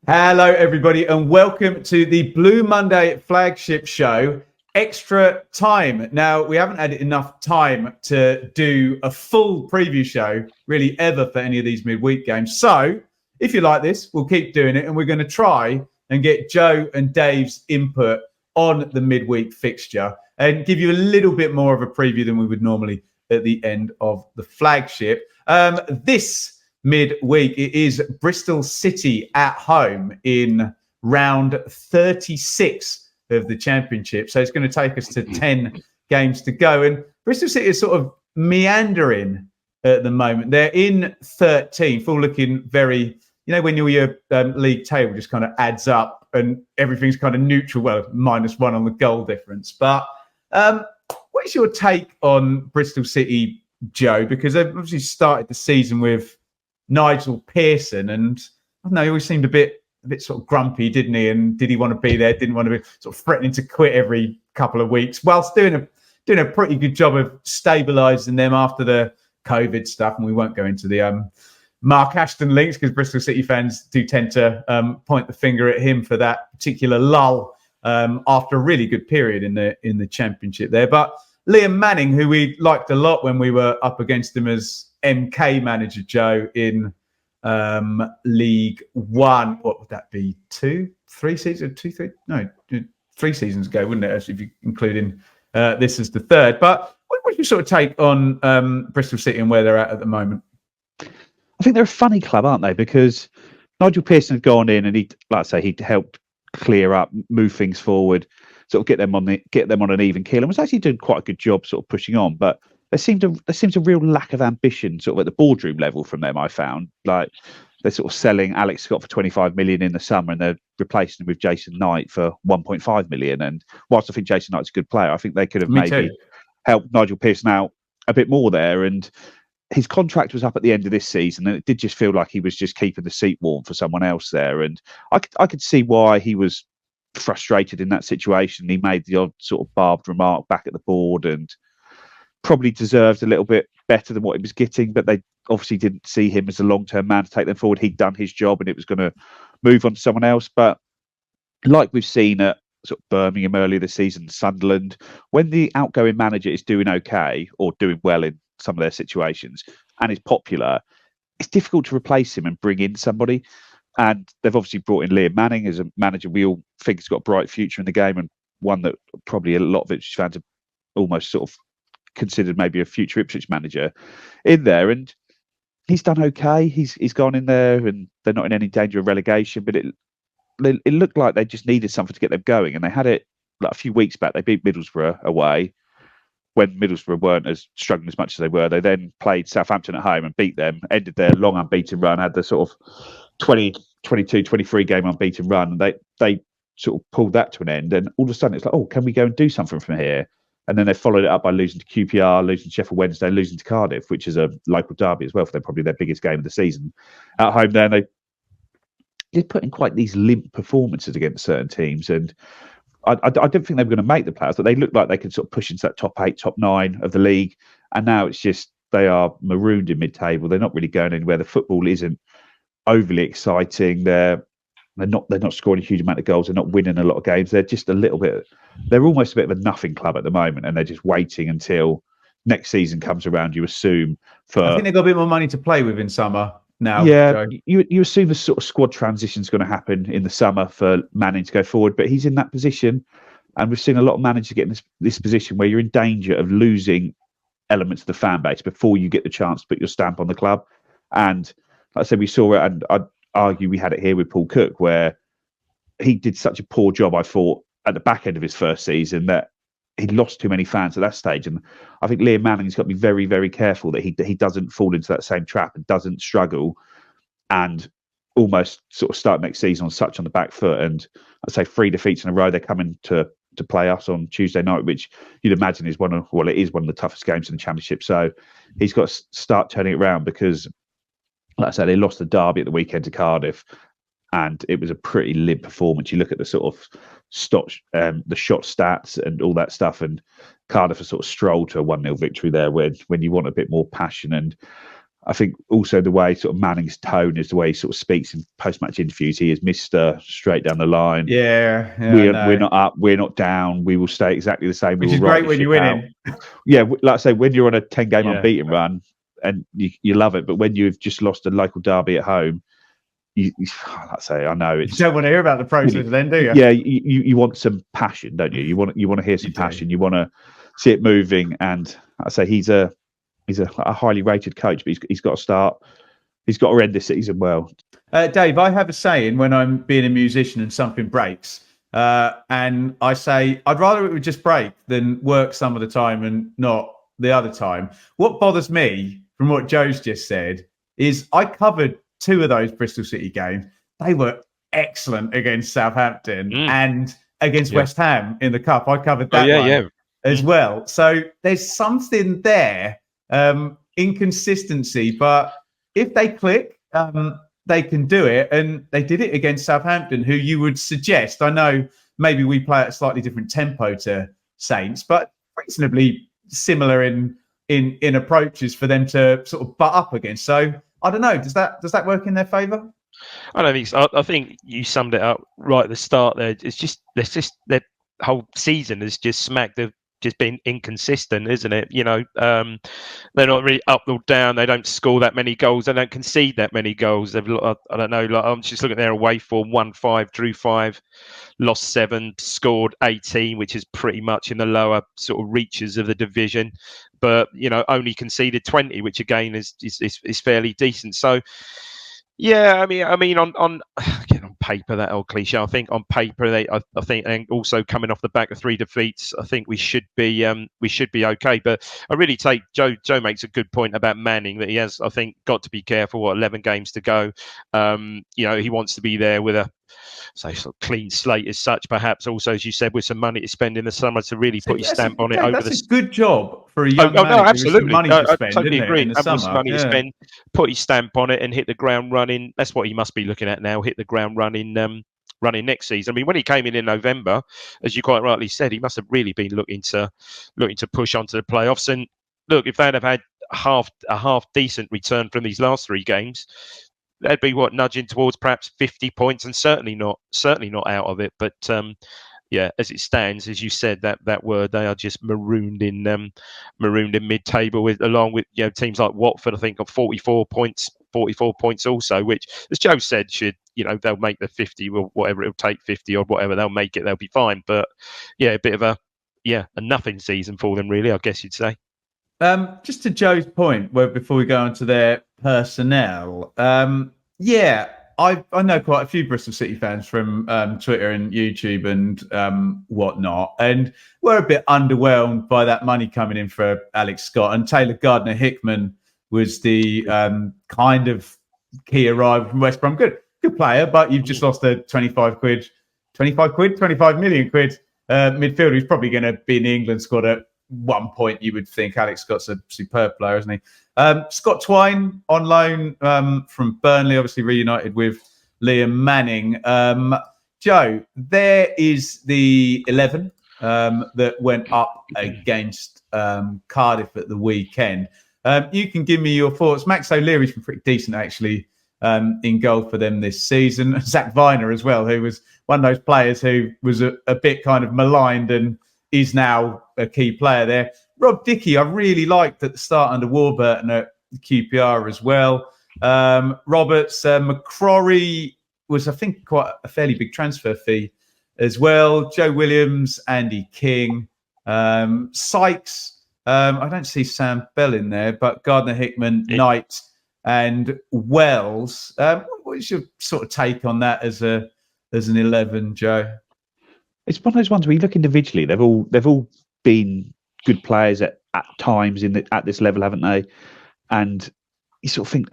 Hello, everybody, and welcome to the Blue Monday Flagship Show Extra Time. Now, we haven't had enough time to do a full preview show, really, ever for any of these midweek games. So, if you like this, we'll keep doing it, and we're going to try and get Joe and Dave's input on the midweek fixture and give you a little bit more of a preview than we would normally at the end of the Flagship. This midweek, it is Bristol City at home in round 36 of the championship. So it's going to take us to 10 games to go. And Bristol City is sort of meandering at the moment. They're in 13th, all looking very, when your league table just kind of adds up and everything's kind of neutral, well, -1 on the goal difference. But what's your take on Bristol City, Joe? Because they've obviously started the season with Nigel Pearson, and I don't know, he always seemed a bit sort of grumpy, didn't he? And did he want to be there? Didn't want to be, sort of threatening to quit every couple of weeks, whilst doing a pretty good job of stabilising them after the COVID stuff. And we won't go into the Mark Ashton links because Bristol City fans do tend to point the finger at him for that particular lull after a really good period in the championship there. But Liam Manning, who we liked a lot when we were up against him as MK manager, Joe, in League One. What would that be? 3 seasons ago, wouldn't it? Actually, if you including this as the third. But what's your sort of take on Bristol City and where they're at the moment? I think they're a funny club, aren't they? Because Nigel Pearson had gone in and he'd helped clear up, move things forward, sort of get them on an even keel, and was actually doing quite a good job, sort of pushing on, but. There seems a real lack of ambition, sort of at the boardroom level from them. I found like they're sort of selling Alex Scott for 25 million in the summer, and they're replacing him with Jason Knight for 1.5 million. And whilst I think Jason Knight's a good player, I think they could have maybe helped Nigel Pearson out a bit more there. And his contract was up at the end of this season, and it did just feel like he was just keeping the seat warm for someone else there. And I could see why he was frustrated in that situation. He made the odd sort of barbed remark back at the board and probably deserved a little bit better than what he was getting, but they obviously didn't see him as a long-term man to take them forward. He'd done his job and it was going to move on to someone else. But like we've seen at sort of Birmingham earlier this season, Sunderland, when the outgoing manager is doing okay or doing well in some of their situations and is popular, it's difficult to replace him and bring in somebody. And they've obviously brought in Liam Manning as a manager we all think has got a bright future in the game, and one that probably a lot of Ipswich fans have almost sort of considered maybe a future Ipswich manager in there, and he's done okay. He's gone in there, and they're not in any danger of relegation. But it looked like they just needed something to get them going, and they had it like a few weeks back. They beat Middlesbrough away when Middlesbrough weren't as struggling as much as they were. They then played Southampton at home and beat them. Ended their long unbeaten run. Had the sort of 22, 23 game unbeaten run. And they sort of pulled that to an end, and all of a sudden it's like, oh, can we go and do something from here? And then they followed it up by losing to QPR, losing to Sheffield Wednesday, losing to Cardiff, which is a local derby as well, for them, probably their biggest game of the season. At home there, they did put in quite these limp performances against certain teams. And I didn't think they were going to make the playoffs, but they looked like they could sort of push into that top 8, top 9 of the league. And now it's just they are marooned in mid-table. They're not really going anywhere. The football isn't overly exciting. They're not scoring a huge amount of goals. They're not winning a lot of games. They're just a little bit. They're almost a bit of a nothing club at the moment, and they're just waiting until next season comes around. You assume I think they've got a bit more money to play with in summer now. Yeah, you assume the sort of squad transition is going to happen in the summer for Manning to go forward, but he's in that position, and we've seen a lot of managers get in this position where you're in danger of losing elements of the fan base before you get the chance to put your stamp on the club. And like I said, we saw it, and I'd argue we had it here with Paul Cook, where he did such a poor job, I thought, at the back end of his first season, that he lost too many fans at that stage. And I think Liam Manning's got to be very, very careful that he doesn't fall into that same trap and doesn't struggle and almost sort of start next season on the back foot. And I'd say 3 defeats in a row. They're coming to play us on Tuesday night, which you'd imagine is it is one of the toughest games in the Championship. So he's got to start turning it around, because, like I said, they lost the derby at the weekend to Cardiff, and it was a pretty limp performance. You look at the sort of the shot stats and all that stuff, and Cardiff has sort of strolled to a 1-0 victory there when you want a bit more passion. And I think also the way sort of Manning's tone is the way he sort of speaks in post-match interviews. He is Mr. straight down the line. Yeah, We're not up, we're not down. We will stay exactly the same. Which we is will great when you're winning. Yeah, like I say, when you're on a 10-game unbeaten run, and you love it, but when you've just lost a local derby at home, like I say, I know it's. You don't want to hear about the process, then, do you? Yeah, you want some passion, don't you? You want to hear some passion. You want to see it moving, and I say he's a highly rated coach, but he's got to start. He's got to end this season well. Dave, I have a saying when I'm being a musician and something breaks, and I say I'd rather it would just break than work some of the time and not the other time. What bothers me from what Joe's just said is I covered 2 of those Bristol City games. They were excellent against Southampton and against West Ham in the Cup. I covered that one as well. So there's something there, inconsistency, but if they click, they can do it. And they did it against Southampton, who you would suggest, I know maybe we play at a slightly different tempo to Saints, but reasonably similar in approaches for them to sort of butt up against. So I don't know, does that work in their favour? I don't think so. I think you summed it up right at the start there. It's just their whole season has just smacked of just been inconsistent, isn't it? You know, they're not really up or down. They don't score that many goals. They don't concede that many goals. I don't know. Like, I'm just looking at their away form: 1-5, drew 5, lost 7, scored 18, which is pretty much in the lower sort of reaches of the division. But you know, only conceded 20, which again is fairly decent. So. Yeah, I mean, on again on paper, that old cliche. I think on paper, I think, and also coming off the back of 3 defeats, I think we should be okay. But I really take Joe makes a good point about Manning, that he has, I think, got to be careful. 11 games to go. You know, he wants to be there with a sort of clean slate as such. Perhaps also, as you said, with some money to spend in the summer to really put your stamp on it. That's a good job for a young manager. No, absolutely. Money to spend, I totally agree. In the summer. Money to spend, put his stamp on it, and hit the ground running. That's what he must be looking at now. Hit the ground running. Running next season. I mean, when he came in November, as you quite rightly said, he must have really been looking to push onto the playoffs. And look, if they'd have had a half decent return from these last 3 games, they'd be nudging towards perhaps 50 points, and certainly not out of it. But yeah, as it stands, as you said, that word, they are just marooned in mid-table, along with teams like Watford. I think of 44 points also, which, as Joe said, should they'll make the 50 or whatever it'll take, 50 or whatever, they'll make it, they'll be fine. But yeah, a bit of a nothing season for them, really, I guess you'd say. Just to Joe's point, before we go on to their personnel, I know quite a few Bristol City fans from Twitter and YouTube and whatnot, and we're a bit underwhelmed by that money coming in for Alex Scott. And Taylor Gardner-Hickman was the kind of key arrival from West Brom. Good player, but you've just lost a 25 million quid midfielder who's probably going to be in the England squad at one point. You would think Alex Scott's a superb player, isn't he? Scott Twine on loan from Burnley, obviously reunited with Liam Manning. Joe, there is the 11 that went up against Cardiff at the weekend. You can give me your thoughts. Max O'Leary's been pretty decent, actually, in goal for them this season. Zach Viner as well, who was one of those players who was a bit kind of maligned and is now a key player there. Rob Dickey, I really liked at the start under Warburton at QPR as well. Roberts, McCrory was, I think, quite a fairly big transfer fee as well. Joe Williams, Andy King, Sykes. I don't see Sam Bell in there, but Gardner Hickman, Knight, and Wells. What's your sort of take on that as an 11, Joe? It's one of those ones where you look individually. They've all been good players at times at this level, haven't they? And you sort of think,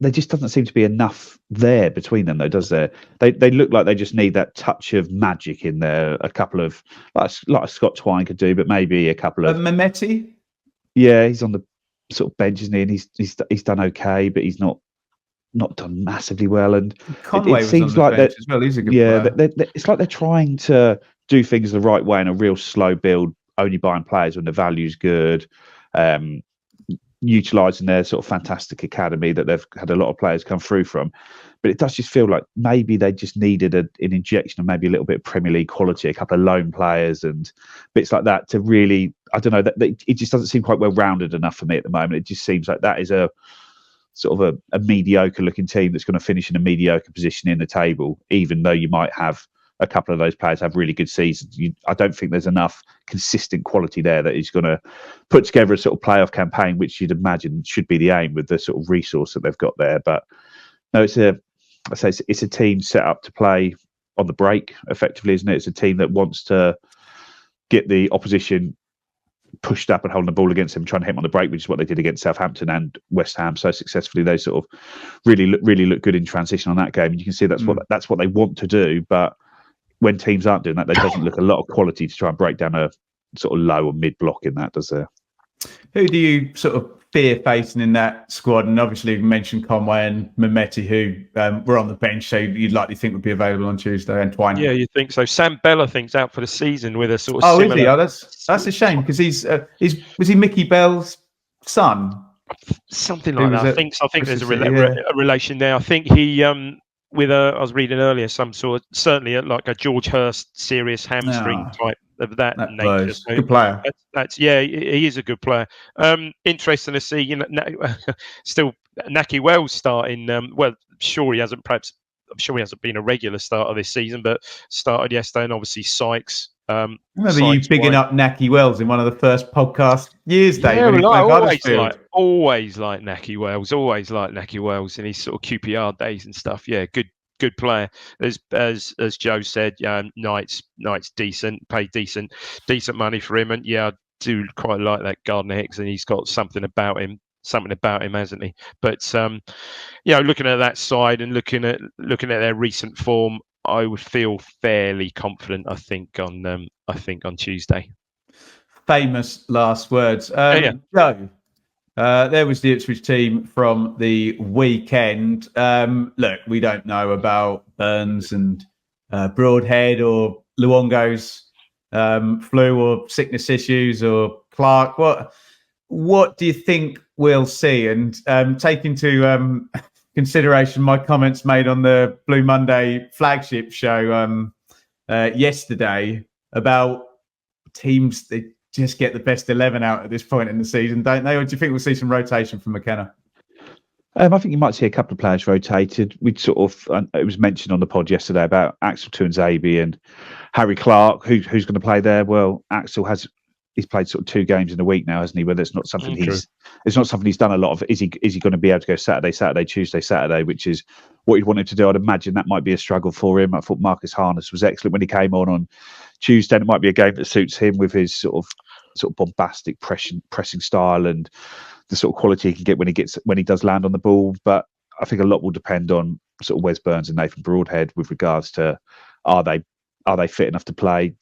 there just doesn't seem to be enough there between them, though, does there? They look like they just need that touch of magic in there. A couple of like Scott Twine could do, but maybe a couple of Mehmeti. Yeah, he's on the sort of bench, isn't he? And he's done okay, but he's not done massively well. And Conway seems like that as well. He's a good player. It's like they're trying to do things the right way in a real slow build, only buying players when the value's good. utilising their sort of fantastic academy that they've had a lot of players come through from. But it does just feel like maybe they just needed an injection of maybe a little bit of Premier League quality, a couple of loan players and bits like that to really, I don't know, that it just doesn't seem quite well rounded enough for me at the moment. It just seems like that is a sort of a mediocre looking team that's going to finish in a mediocre position in the table, even though you might have a couple of those players have really good seasons. I don't think there's enough consistent quality there that is going to put together a sort of playoff campaign, which you'd imagine should be the aim with the sort of resource that they've got there. But no, it's a team set up to play on the break, effectively, isn't it? It's a team that wants to get the opposition pushed up and holding the ball against them, trying to hit them on the break, which is what they did against Southampton and West Ham so successfully. They sort of really look good in transition on that game, and you can see that's what they want to do. But when teams aren't doing that, there doesn't look a lot of quality to try and break down a sort of low or mid block in that, does there? Who do you sort of fear facing in that squad? And obviously you mentioned Conway and Mehmeti, who were on the bench, so you'd likely think would be available on Tuesday. And Twine. Yeah, you think so. Sam Bell, I think, is out for the season with a sort of similar... is he? Oh, that's a shame, because was he Mickey Bell's son? Something like that. I think there's a relation there. I think he I was reading earlier, some sort of, certainly like a George Hurst serious hamstring type of that nature. So good player. He is a good player. Interesting to see, still Naki Wells starting. I'm sure he hasn't been a regular starter this season, but started yesterday, and obviously Sykes. I remember you bigging up Naki Wells in one of the first podcast years, Dave. Yeah, always like Naki Wells, and his sort of QPR days and stuff. Yeah, good player. As Joe said, Knight's decent, paid decent money for him, and I do quite like that Gardner Hicks, and he's got something about him, hasn't he? But looking at that side and looking at their recent form, I would feel fairly confident. I think on Tuesday. Famous last words. Joe, there was the Ipswich team from the weekend. Look, we don't know about Burns and Broadhead or Luongo's flu or sickness issues or Clark. What do you think we'll see? And take into consideration my comments made on the Blue Monday Flagship Show yesterday about teams that just get the best 11 out at this point in the season, don't they? Or do you think we'll see some rotation from McKenna? I think you might see a couple of players rotated. We'd it was mentioned on the pod yesterday about Axel Tuanzebe and Harry Clark. Who's going to play there? Well, Axel he's played sort of 2 games in a week now, hasn't he? Whether it's not something he's done a lot of. Is he going to be able to go Saturday, Tuesday, Saturday, which is what you'd want him to do? I'd imagine that might be a struggle for him. I thought Marcus Harness was excellent when he came on Tuesday. And it might be a game that suits him with his sort of bombastic pressing style and the sort of quality he can get when he does land on the ball. But I think a lot will depend on sort of Wes Burns and Nathan Broadhead with regards to are they fit enough to play.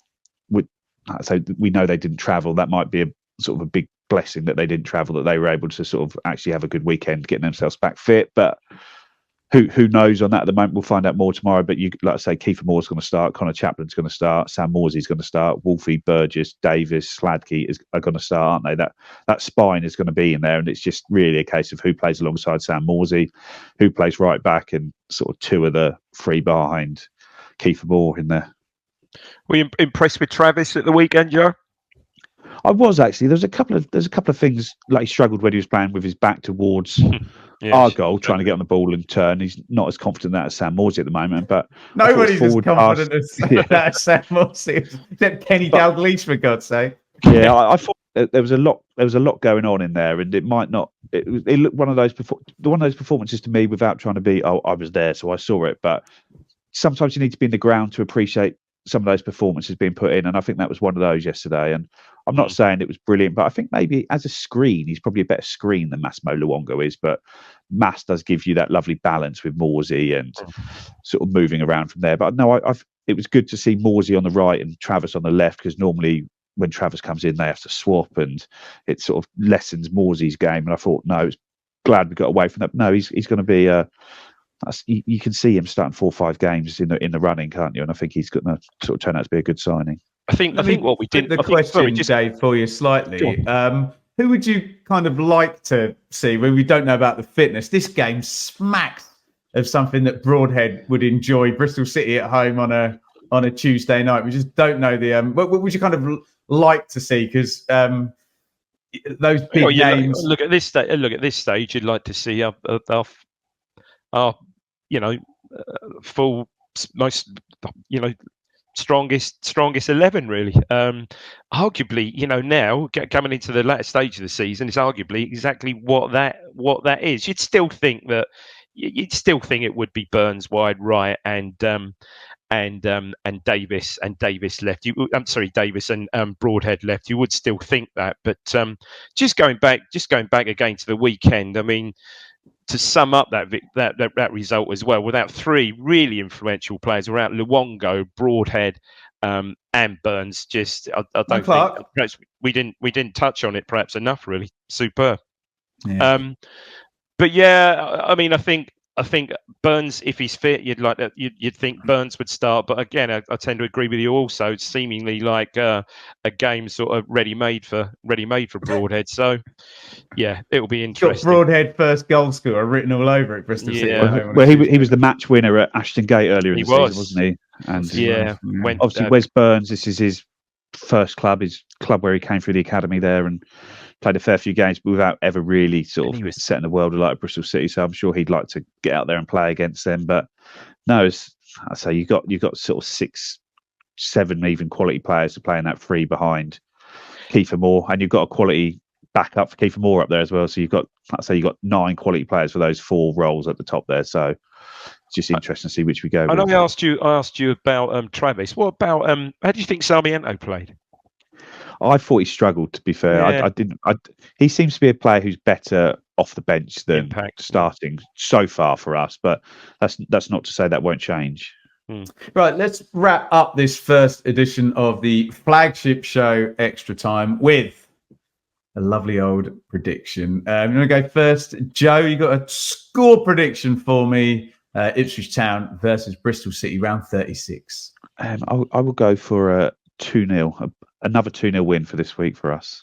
So we know they didn't travel. That might be a sort of a big blessing that they didn't travel, that they were able to sort of actually have a good weekend, getting themselves back fit. But who knows on that at the moment? We'll find out more tomorrow. But like I say, Kiefer Moore's going to start, Connor Chaplin's going to start, Sam Morsey's going to start, Wolfie, Burgess, Davis, Sladke are going to start, aren't they? That spine is going to be in there, and it's just really a case of who plays alongside Sam Morsey, who plays right back, and sort of 2 of the 3 behind Kiefer Moore in there. Were you impressed with Travis at the weekend, Joe? I was actually. There's a couple of things, like he struggled when he was playing with his back towards our goal, trying to get on the ball and turn. He's not as confident as Sam Morsey at the moment. But nobody's as confident as that Sam Morsey, except Kenny Dalglish, for God's sake. Yeah, I thought there was a lot going on in there, and it might not. It looked one of those performances to me without trying to be. Oh, I was there, so I saw it. But sometimes you need to be in the ground to appreciate some of those performances being put in, and I think that was one of those yesterday. And I'm not saying it was brilliant, but I think maybe as a screen, he's probably a better screen than Massimo Luongo is. But Mass does give you that lovely balance with Morsey and sort of moving around from there. But no, it was good to see Morsey on the right and Travis on the left, because normally when Travis comes in, they have to swap, and it sort of lessens Morsey's game. And I thought, no, it's glad we got away from that. No, he's going to be you can see him starting 4 or 5 games in the running, can't you? And I think he's going to sort of turn out to be a good signing. I think what we did. The question, Dave, for you slightly. who would you kind of like to see when we don't know about the fitness? This game smacks of something that Broadhead would enjoy. Bristol City at home on a Tuesday night. We just don't know the what would you kind of like to see? Because those big names. Look at this stage. Look at this stage. You'd like to see our full most strongest 11 really. Arguably, now coming into the latter stage of the season, it's arguably exactly what that is. You'd still think it would be Burns wide right and Davis left. Davis and Broadhead left. You would still think that, but just going back again to the weekend. I mean, to sum up that result as well, without three really influential players, without Luongo, Broadhead, and Burns, I don't think perhaps we didn't touch on it perhaps enough. Really superb. Yeah. But yeah, I mean, I think Burns, if he's fit, you'd think Burns would start. But again, I tend to agree with you. Also, it's seemingly like a game sort of ready made for Broadhead. So yeah, it'll be interesting. Got Broadhead first goal scorer written all over it. Bristol City. Well, he was the match winner at Ashton Gate earlier in the season, wasn't he? And obviously Wes Burns. This is his first club, his club where he came through the academy there and played a fair few games, but without ever really sort of setting the world alight at Bristol City. So I'm sure he'd like to get out there and play against them. But no, as I say, you got sort of 6, 7 even quality players to play in that three behind Kiefer Moore, and you've got a quality backup for Kiefer Moore up there as well. So you've got 9 quality players for those 4 roles at the top there. So it's just interesting to see which we go. I know I asked you about Travis. What about how do you think Sarmiento played? I thought he struggled, to be fair. Yeah. I didn't. He seems to be a player who's better off the bench than starting so far for us, but that's not to say that won't change. Right, let's wrap up this first edition of the Flagship Show Extra Time with a lovely old prediction. I'm going to go first. Joe, you got a score prediction for me. Ipswich Town versus Bristol City, round 36. I will go for a 2-0. Another 2-0 win for this week for us.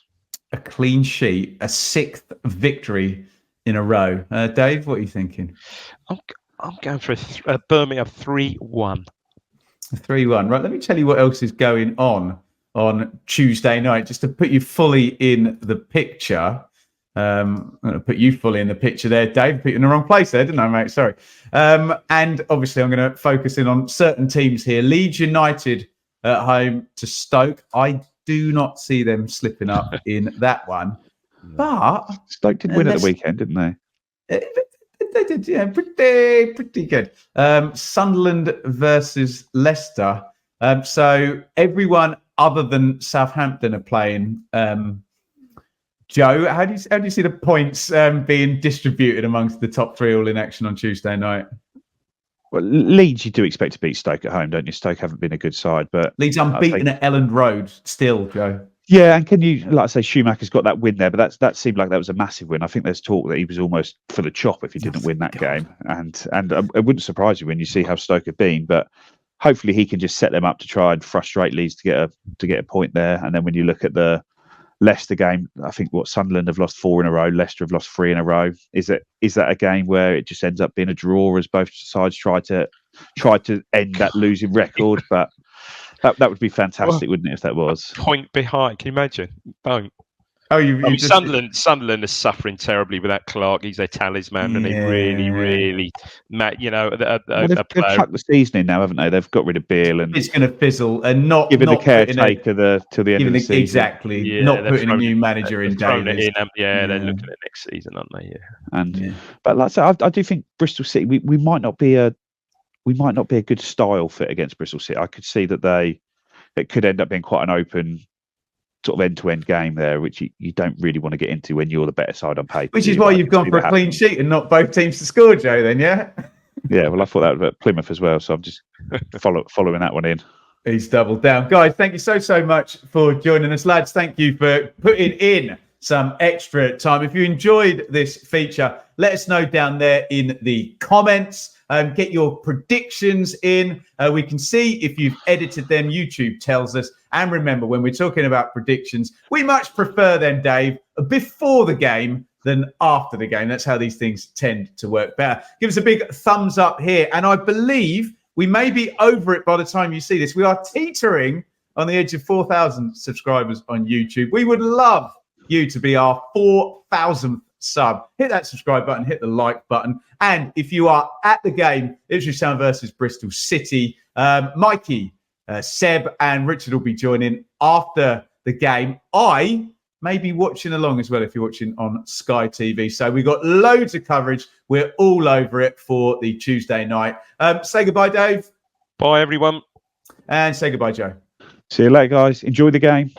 A clean sheet, a 6th victory in a row. Dave, what are you thinking? I'm going for a Birmingham 3-1. 3-1. Right, let me tell you what else is going on Tuesday night, just to put you fully in the picture. I'm going to put you fully in the picture there, Dave. Put you in the wrong place there, didn't I, mate? Sorry. And obviously, I'm going to focus in on certain teams here. Leeds United at home to Stoke. I do not see them slipping up in that one. But Stoke did win at the weekend, didn't they? They did, yeah, pretty good. Sunderland versus Leicester. So everyone other than Southampton are playing. Joe, how do you see the points being distributed amongst the top 3 all in action on Tuesday night? Well, Leeds, you do expect to beat Stoke at home, don't you? Stoke haven't been a good side, but Leeds unbeaten at Elland Road still, Joe. Yeah, and can you, like I say, Schumacher's got that win there, but that seemed like that was a massive win. I think there's talk that he was almost for the chop if he didn't win that game, and it wouldn't surprise you when you see how Stoke have been. But hopefully he can just set them up to try and frustrate Leeds to get a point there. And then when you look at the Leicester game, I think Sunderland have lost 4 in a row, Leicester have lost 3 in a row. Is that a game where it just ends up being a draw as both sides try to end that losing record? But that would be fantastic, wouldn't it, if that was point behind? Can you imagine? Don't. Sunderland is suffering terribly with that Clark. He's their talisman, and they really, they've chucked the season in now, haven't they? They've got rid of Beale, and it's going to fizzle, and not giving the caretaker till the end of the season. Exactly, not putting a new manager in. They're looking at next season, aren't they? Yeah, but like I say, I do think Bristol City. We might not be a good style fit against Bristol City. I could see that it could end up being quite an open sort of end-to-end game there, which you don't really want to get into when you're the better side on paper. Which is why you've gone for a clean sheet and not both teams to score, Joe, then, yeah? Yeah, well, I thought that about Plymouth as well, so I'm just following that one in. He's doubled down. Guys, thank you so much for joining us. Lads, thank you for putting in some extra time. If you enjoyed this feature, let us know down there in the comments. Get your predictions in. We can see if you've edited them. YouTube tells us. And remember, when we're talking about predictions, we much prefer them, Dave, before the game than after the game. That's how these things tend to work better. Give us a big thumbs up here. And I believe we may be over it by the time you see this. We are teetering on the edge of 4,000 subscribers on YouTube. We would love you to be our 4,000th sub. Hit that subscribe button, hit the like button. And if you are at the game, Ipswich Town versus Bristol City, Mikey, Seb and Richard will be joining after the game. I may be watching along as well if you're watching on Sky TV. So we've got loads of coverage. We're all over it for the Tuesday night. Say goodbye, Dave. Bye, everyone. And say goodbye, Joe. See you later, guys. Enjoy the game.